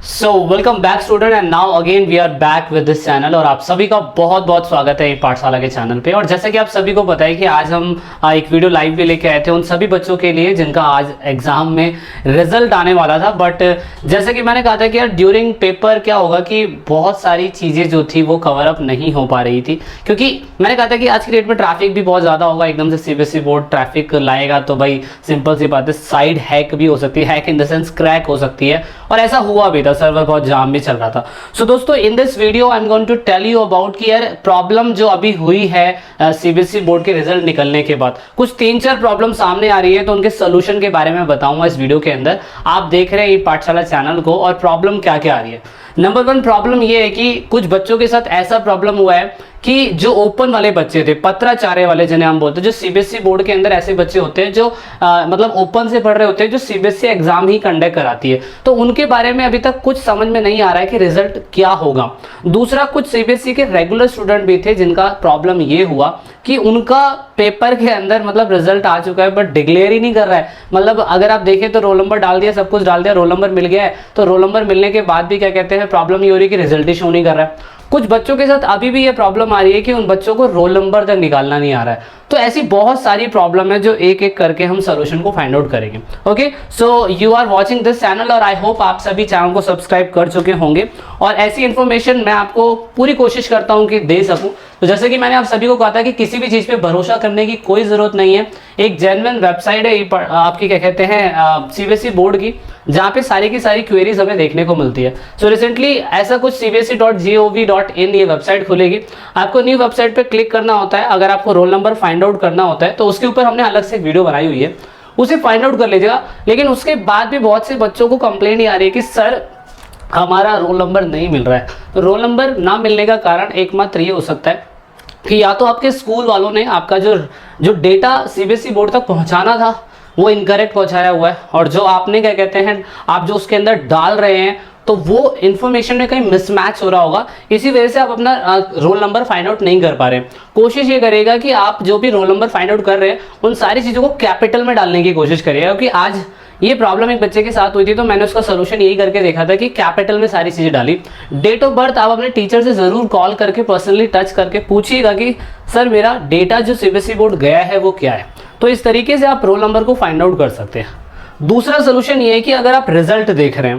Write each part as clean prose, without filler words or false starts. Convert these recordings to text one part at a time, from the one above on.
So welcome back student and now again we are back with this channel. और आप सभी का बहुत बहुत स्वागत है पाठशाला के चैनल पे। और जैसे कि आप सभी को पता है कि आज हम एक वीडियो लाइव भी लेके आए थे उन सभी बच्चों के लिए जिनका आज एग्जाम में रिजल्ट आने वाला था। बट जैसे कि मैंने कहा था कि यार ड्यूरिंग पेपर क्या होगा कि बहुत सारी चीज़ें जो थी वो कवर अप नहीं हो पा रही थी, क्योंकि मैंने कहा था कि आज की डेट में ट्रैफिक भी बहुत ज़्यादा होगा। एकदम से सीबीएसई बोर्ड ट्रैफिक लाएगा तो भाई सिंपल सी बात है, साइड हैक भी हो सकती है, hack in the sense crack हो सकती है। और ऐसा हुआ भी था, सर्वर बहुत जाम भी चल रहा था। सो दोस्तों, in this video I am going to tell you about कि यार प्रॉब्लम जो अभी हुई है सीबीएसई बोर्ड के रिजल्ट निकलने के बाद, कुछ 3-4 प्रॉब्लम सामने आ रही है, तो उनके सोल्यूशन के बारे में बताऊंगा इस वीडियो के अंदर। आप देख रहे हैं ये पाठशाला चैनल को, और प्रॉब्लम क्या क्या आ रही है। नंबर 1 प्रॉब्लम ये है कि कुछ बच्चों के साथ ऐसा प्रॉब्लम हुआ है कि जो ओपन वाले बच्चे थे, पत्राचार्य वाले जिन्हें हम बोलते हैं, जो सीबीएसई बोर्ड के अंदर ऐसे बच्चे होते हैं जो मतलब ओपन से पढ़ रहे होते हैं, जो सीबीएसई एग्जाम ही कंडक्ट कराती है, तो उनके बारे में अभी तक कुछ समझ में नहीं आ रहा है कि रिजल्ट क्या होगा। दूसरा, कुछ सीबीएसई के रेगुलर स्टूडेंट भी थे जिनका प्रॉब्लम ये हुआ कि उनका पेपर के अंदर मतलब रिजल्ट आ चुका है बट डिक्लेयर ही नहीं कर रहा है। मतलब अगर आप देखें तो रोल नंबर डाल दिया, सब कुछ डाल दिया, रोल नंबर मिल गया है, तो रोल नंबर मिलने के बाद भी क्या कहते हैं, प्रॉब्लम ये हो रही है कि रिजल्ट ही शो नहीं कर रहा है। कुछ बच्चों के साथ अभी भी ये प्रॉब्लम आ रही है कि उन बच्चों को रोल नंबर तक निकालना नहीं आ रहा है। तो ऐसी बहुत सारी प्रॉब्लम है जो एक एक करके हम सोल्यूशन को फाइंड आउट करेंगे। Okay, so you are watching this channel और आई होप आप सभी चैनल को सब्सक्राइब कर चुके होंगे, और ऐसी इन्फॉर्मेशन मैं आपको पूरी कोशिश करता हूं कि दे सकूं। तो जैसे कि मैंने आप सभी को कहा था कि किसी भी चीज पे भरोसा करने की कोई जरूरत नहीं है। एक जेन्युइन वेबसाइट है आपकी, क्या कहते हैं, सीबीएसई बोर्ड की, जहाँ पे सारी की सारी क्वेरीज हमें देखने को मिलती है। सो रिसेंटली ऐसा कुछ cbse.gov.in ये वेबसाइट खुलेगी। आपको न्यू वेबसाइट पे क्लिक करना होता है। अगर आपको रोल नंबर फाइंड आउट करना होता है तो उसके ऊपर हमने अलग से एक वीडियो बनाई हुई है, उसे फाइंड आउट कर लीजिएगा। लेकिन उसके बाद भी बहुत से बच्चों को कंप्लेंट ही आ रही है कि सर हमारा रोल नंबर नहीं मिल रहा है। तो रोल नंबर ना मिलने का कारण एकमात्र ये हो सकता है कि या तो आपके स्कूल वालों ने आपका जो डेटा सीबीएसई बोर्ड तक पहुंचाना था वो इनकरेक्ट पहुंचाया हुआ है, और जो आपने क्या कहते हैं आप जो उसके अंदर डाल रहे हैं तो वो इन्फॉर्मेशन में कहीं मिसमैच हो रहा होगा। इसी वजह से आप अपना रोल नंबर फाइंड आउट नहीं कर पा रहे। कोशिश ये करेगा कि आप जो भी रोल नंबर फाइंड आउट कर रहे हैं उन सारी चीज़ों को कैपिटल में डालने की कोशिश करिएगा, क्योंकि आज ये प्रॉब्लम एक बच्चे के साथ हुई थी, तो मैंने उसका सोल्यूशन यही करके देखा था कि कैपिटल में सारी चीज़ें डाली। डेट ऑफ बर्थ आप अपने टीचर से ज़रूर कॉल करके पर्सनली टच करके पूछिएगा कि सर मेरा डेटा जो सीबीएसई बोर्ड गया है वो क्या है। तो इस तरीके से आप रोल नंबर को फाइंड आउट कर सकते हैं। दूसरा सोल्यूशन ये है कि अगर आप रिजल्ट देख रहे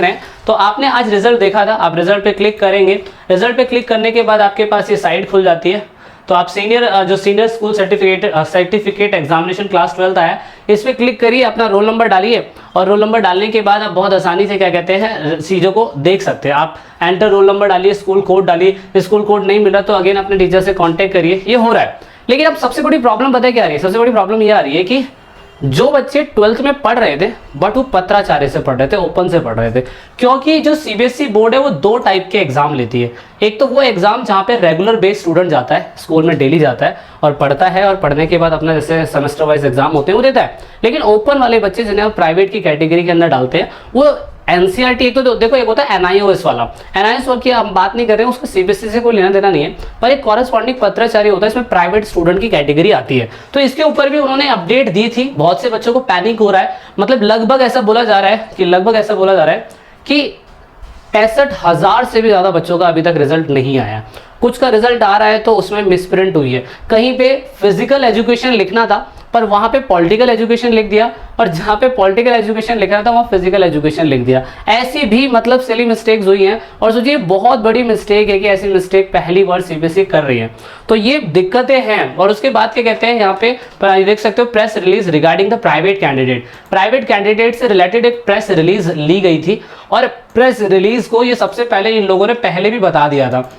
हैं, तो आपने आज रिजल्ट देखा था, आप रिजल्ट पे क्लिक करेंगे। रिजल्ट पे क्लिक करने के बाद आपके पास ये साइट खुल जाती है। तो आप senior school certificate examination class 12 आया, इस पर क्लिक करिए, अपना रोल नंबर डालिए, और रोल नंबर डालने के बाद आप बहुत आसानी से क्या कहते हैं चीज़ों को देख सकते हैं। आप एंटर रोल नंबर डालिए, स्कूल कोड डालिए। स्कूल कोड नहीं मिला तो अगेन अपने टीचर से कॉन्टेक्ट करिए। ये हो रहा है। लेकिन अब सबसे बड़ी प्रॉब्लम पता है क्या आ रही है? सबसे बड़ी प्रॉब्लम ये आ रही है कि जो बच्चे 12th में पढ़ रहे थे बट वो पत्राचार्य से पढ़ रहे थे, ओपन से पढ़ रहे थे, क्योंकि जो सीबीएसई बोर्ड है वो 2 टाइप के एग्जाम लेती है। एक तो वो एग्जाम जहाँ पे रेगुलर बेस्ड स्टूडेंट जाता है, स्कूल में डेली जाता है और पढ़ता है, और पढ़ने के बाद अपना जैसे सेमेस्टर वाइज एग्जाम होते हैं वो देता है। लेकिन ओपन वाले बच्चे जिन्हें प्राइवेट की कैटेगरी के अंदर डालते हैं, वो एनसीईआरटी, एक तो देखो एक होता है एनआईओएस वाला, एनआईओएस की हम बात नहीं कर रहे हैं, उसका सीबीएसई से कोई लेना देना नहीं है, पर एक कॉरेस्पॉन्डिंग पत्राचार्य होता है, इसमें प्राइवेट स्टूडेंट की कैटेगरी आती है। तो इसके ऊपर भी उन्होंने अपडेट दी थी। बहुत से बच्चों को पैनिक हो रहा है, मतलब लगभग ऐसा बोला जा रहा है कि 65,000 से भी ज्यादा बच्चों का अभी तक रिजल्ट नहीं आया। कुछ का रिजल्ट आ रहा है तो उसमें मिसप्रिंट हुई है, कहीं पे फिजिकल एजुकेशन लिखना था पर वहां पे पॉलिटिकल एजुकेशन लिख दिया, और जहां पे पॉलिटिकल एजुकेशन लिखना था वहां फिजिकल एजुकेशन लिख दिया। ऐसी भी मतलब सिली मिस्टेक्स हुई हैं, और सोचिए बहुत बड़ी मिस्टेक है कि ऐसी मिस्टेक पहली बार सीबीएसई कर रही है। तो ये दिक्कतें हैं। और उसके बाद क्या कहते हैं, यहाँ पे देख सकते हो press release regarding the private candidate से रिलेटेड एक प्रेस रिलीज ली गई थी, और प्रेस रिलीज को ये सबसे पहले इन लोगों ने पहले भी बता दिया था।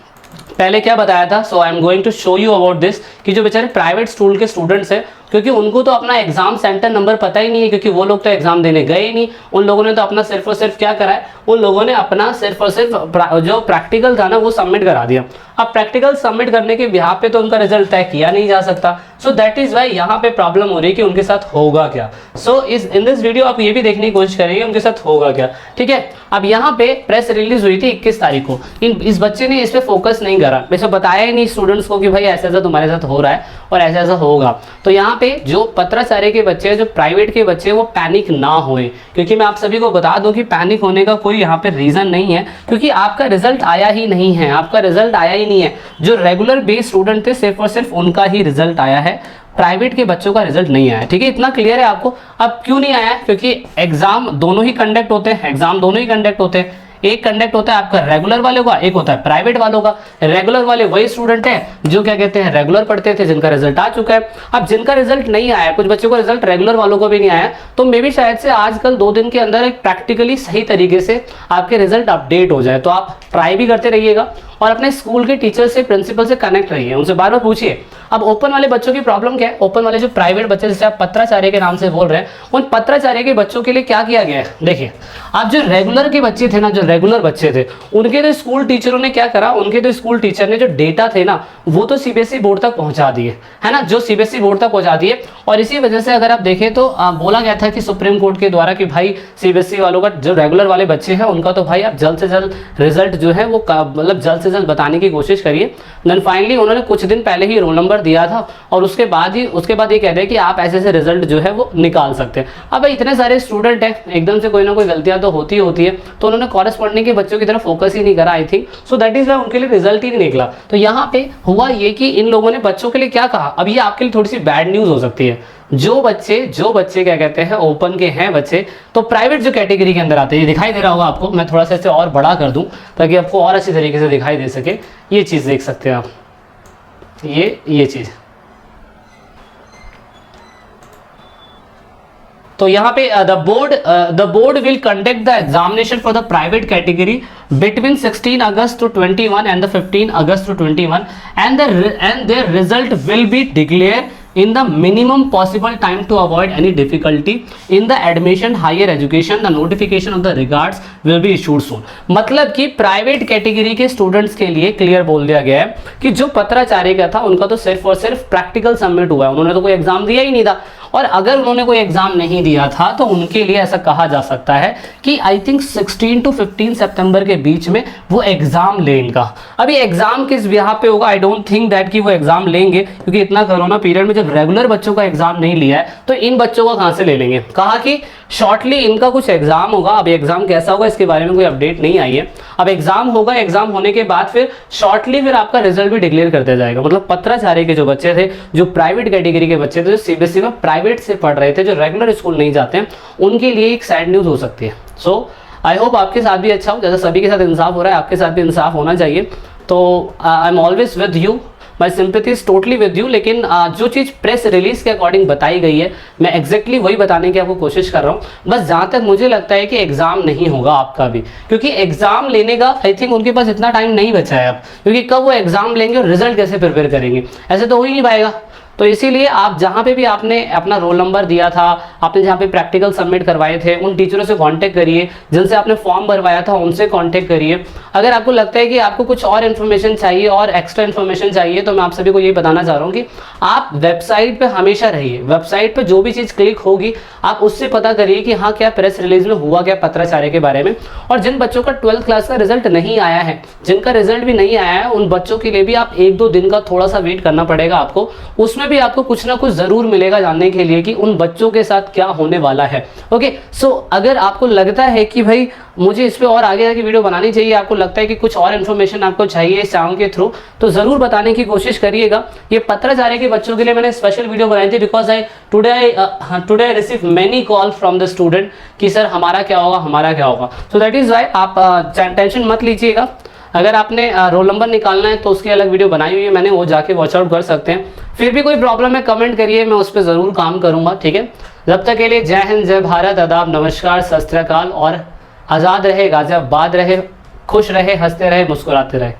पहले क्या बताया था? So I am going to show you about this, कि जो बेचारे प्राइवेट स्कूल के स्टूडेंट्स हैं, क्योंकि उनको तो अपना एग्जाम सेंटर नंबर पता ही नहीं है, क्योंकि वो लोग तो एग्जाम देने गए ही नहीं। उन लोगों ने तो अपना सिर्फ और सिर्फ क्या करा है, उन लोगों ने अपना सिर्फ और सिर्फ जो प्रैक्टिकल था ना वो सबमिट करा दिया। अब प्रैक्टिकल सबमिट करने के बिहाफ पे तो उनका रिजल्ट तय किया नहीं जा सकता। सो दैट इज वाई यहाँ पे प्रॉब्लम हो रही है कि उनके साथ होगा क्या। सो इन दिस वीडियो आप ये भी देखने की कोशिश करेंगे उनके साथ होगा क्या, ठीक है। अब यहाँ पे प्रेस रिलीज हुई थी 21 तारीख को, इस बच्चे ने इस पे फोकस नहीं करा, वैसे बताया ही नहीं स्टूडेंट्स को कि भाई ऐसा ऐसा तुम्हारे साथ हो रहा है और ऐसा ऐसा होगा। तो यहाँ पे जो पत्राचार्य के बच्चे हैं, जो प्राइवेट के बच्चे हैं, वो पैनिक ना होए, क्योंकि मैं आप सभी को बता दूं कि पैनिक होने का कोई यहाँ पे रीजन नहीं है, क्योंकि आपका रिजल्ट आया ही नहीं है, आपका रिजल्ट आया ही नहीं है। जो रेगुलर बेस स्टूडेंट थे सिर्फ और सिर्फ उनका ही रिजल्ट आया है, प्राइवेट के बच्चों का रिजल्ट नहीं आया, ठीक है। इतना क्लियर है आपको। अब क्यों नहीं आया, क्योंकि एग्जाम दोनों ही कंडक्ट होते हैं, एग्जाम दोनों ही कंडक्ट होते हैं। एक कंडक्ट होता है आपका रेगुलर वालों का, एक होता है प्राइवेट वालों का। रेगुलर वाले वही स्टूडेंट हैं जो क्या कहते हैं रेगुलर पढ़ते थे, जिनका रिजल्ट आ चुका है। अब जिनका रिजल्ट नहीं आया, कुछ बच्चों का रिजल्ट रेगुलर वालों को भी नहीं आया, तो मे भी शायद से आजकल 2 दिन के अंदर एक प्रैक्टिकली सही तरीके से आपके रिजल्ट अपडेट हो जाए। तो आप ट्राई भी करते रहिएगा और अपने स्कूल के टीचर से, प्रिंसिपल से कनेक्ट रहिए, उनसे बार बार पूछिए। अब ओपन वाले बच्चों की प्रॉब्लम क्या है, ओपन वाले जो प्राइवेट बच्चे जैसे आप पत्राचार्य के नाम से बोल रहे हैं, उन पत्राचार्य के बच्चों के लिए क्या किया गया है। देखिए, आप जो रेगुलर के बच्चे थे ना, जो रेगुलर बच्चे थे, उनके तो स्कूल टीचरों ने क्या करा, उनके तो स्कूल टीचर ने जो डेटा थे ना, वो तो सीबीएसई बोर्ड तक पहुंचा दिए, है ना, जो सीबीएसई बोर्ड तक पहुंचा दिए। और इसी वजह से अगर आप देखें तो बोला गया था कि सुप्रीम कोर्ट के द्वारा कि भाई सीबीएसई वालों का, जो रेगुलर वाले बच्चे हैं उनका तो भाई आप जल्द से जल्द रिजल्ट जो है वो मतलब जल्द से जल्द बताने की कोशिश करिए। देन फाइनली उन्होंने कुछ दिन पहले ही रोल नंबर दिया था और उसके बाद ये कहते हैं कि आप ऐसे ऐसे रिजल्ट जो है वो निकाल सकते हैं। अब इतने सारे स्टूडेंट हैं, एकदम से कोई ना कोई गलतियां तो होती है, तो उन्होंने कॉरेस्पॉन्डिंग के बच्चों की तरफ फोकस ही नहीं करा, I think so that is why उनके लिए रिजल्ट ही नहीं निकला। तो यहाँ पे हुआ ये कि इन लोगों ने बच्चों के लिए क्या कहा, अब ये आपके लिए थोड़ी सी बैड न्यूज हो सकती है। जो बच्चे क्या कहते हैं ओपन के हैं बच्चे, तो प्राइवेट जो कैटेगरी के अंदर आते हैं, ये दिखाई दे रहा होगा आपको, मैं थोड़ा सा इसे और बड़ा कर दूं ताकि आपको और अच्छी तरीके से दिखाई दे सके। ये चीज देख सकते हैं आप, ये चीज। तो यहाँ पे the board will conduct the examination for the private category between 16 August to 21 and the 15 August to 21 and their result will be declared in the minimum possible time to avoid any difficulty in the admission higher education. The notification of the regards will be issued soon. मतलब कि private category के students के लिए clear बोल दिया गया है कि जो पत्राचार्य का था उनका तो सिर्फ और सिर्फ प्रैक्टिकल सबमिट हुआ है, उन्होंने तो कोई एग्जाम दिया ही नहीं था। और अगर उन्होंने कोई एग्जाम नहीं दिया था तो उनके लिए ऐसा कहा जा सकता है कि आई थिंक 16 to 15 सितंबर के बीच में वो एग्जाम ले इनका। अभी एग्जाम किस बिहाफ पे होगा, आई डोंट थिंक दैट कि वो एग्जाम लेंगे, क्योंकि इतना कोरोना पीरियड में जब रेगुलर बच्चों का एग्जाम नहीं लिया है तो इन बच्चों का कहां से ले लेंगे। कहा कि शॉर्टली इनका कुछ एग्जाम होगा, अब एग्जाम कैसा होगा इसके बारे में कोई अपडेट नहीं आई है। अब एग्जाम होगा, एग्जाम होने के बाद फिर शॉर्टली फिर आपका रिजल्ट भी डिक्लेयर कर दिया जाएगा। मतलब पत्राचार्य के जो बच्चे थे, जो प्राइवेट कैटेगरी के बच्चे थे, जो सीबीएसई में प्राइवेट से पढ़ रहे थे, जो रेगुलर स्कूल नहीं जाते हैं, उनके लिए एक सैड न्यूज हो सकती है। सो आई होप आपके साथ भी अच्छा हो, जैसा सभी के साथ इंसाफ हो रहा है आपके साथ भी इंसाफ होना चाहिए। तो I am always with you, my sympathy is totally with you. लेकिन जो चीज़ प्रेस रिलीज के अकॉर्डिंग बताई गई है, मैं एग्जैक्टली वही बताने की आपको कोशिश कर रहा हूँ। बस जहाँ तक मुझे लगता है कि एग्जाम नहीं होगा आपका भी, क्योंकि एग्जाम लेने का आई थिंक उनके पास इतना टाइम नहीं बचा है अब, क्योंकि कब वो एग्जाम लेंगे और रिजल्ट कैसे प्रिपेयर करेंगे, ऐसे तो हो ही नहीं पाएगा। तो इसीलिए आप जहाँ पे भी आपने अपना रोल नंबर दिया था, आपने जहाँ पे प्रैक्टिकल सबमिट करवाए थे, उन टीचरों से कांटेक्ट करिए, जिनसे आपने फॉर्म भरवाया था उनसे कांटेक्ट करिए। अगर आपको लगता है कि आपको कुछ और इन्फॉर्मेशन चाहिए और एक्स्ट्रा इन्फॉर्मेशन चाहिए, तो मैं आप सभी को ये बताना चाह रहा हूँ कि आप वेबसाइट पे हमेशा रहिए। वेबसाइट पे जो भी चीज़ क्लिक होगी आप उससे पता करिए कि हाँ क्या प्रेस रिलीज में हुआ क्या पत्राचार्य के बारे में। और जिन बच्चों का 12th क्लास का रिजल्ट नहीं आया है, जिनका रिजल्ट भी नहीं आया है, उन बच्चों के लिए भी आप 1-2 दिन का थोड़ा सा वेट करना पड़ेगा आपको। उसमें भी आपको कुछ ना कुछ जरूर मिलेगा जानने के लिए कि उन बच्चों के साथ क्या होने वाला है। ओके, सो अगर आपको लगता है कि भाई मुझे इस पे और आगे आगे वीडियो बनानी चाहिए, आपको लगता है कि कुछ और इन्फॉर्मेशन आपको चाहिए इस चैनल के थ्रू, तो जरूर बताने की कोशिश करिएगा। ये पत्राचार्य के बच्चों के लिए मैंने स्पेशल वीडियो बनाई थी, because today I receive many call from the student कि सर हमारा क्या होगा, हमारा क्या होगा। सो दैट इज वाई आप टेंशन मत लीजिएगा। अगर आपने रोल नंबर निकालना है तो उसकी अलग वीडियो बनाई हुई है मैंने, वो जाके वॉच आउट कर सकते हैं। फिर भी कोई प्रॉब्लम है कमेंट करिए, मैं उस पर ज़रूर काम करूंगा, ठीक है। जब तक के लिए जय हिंद, जय भारत, आदाब, नमस्कार, सत श्री अकाल और आज़ाद रहे, गाजियाबाद रहे, खुश रहे, हंसते रहे, मुस्कुराते रहे।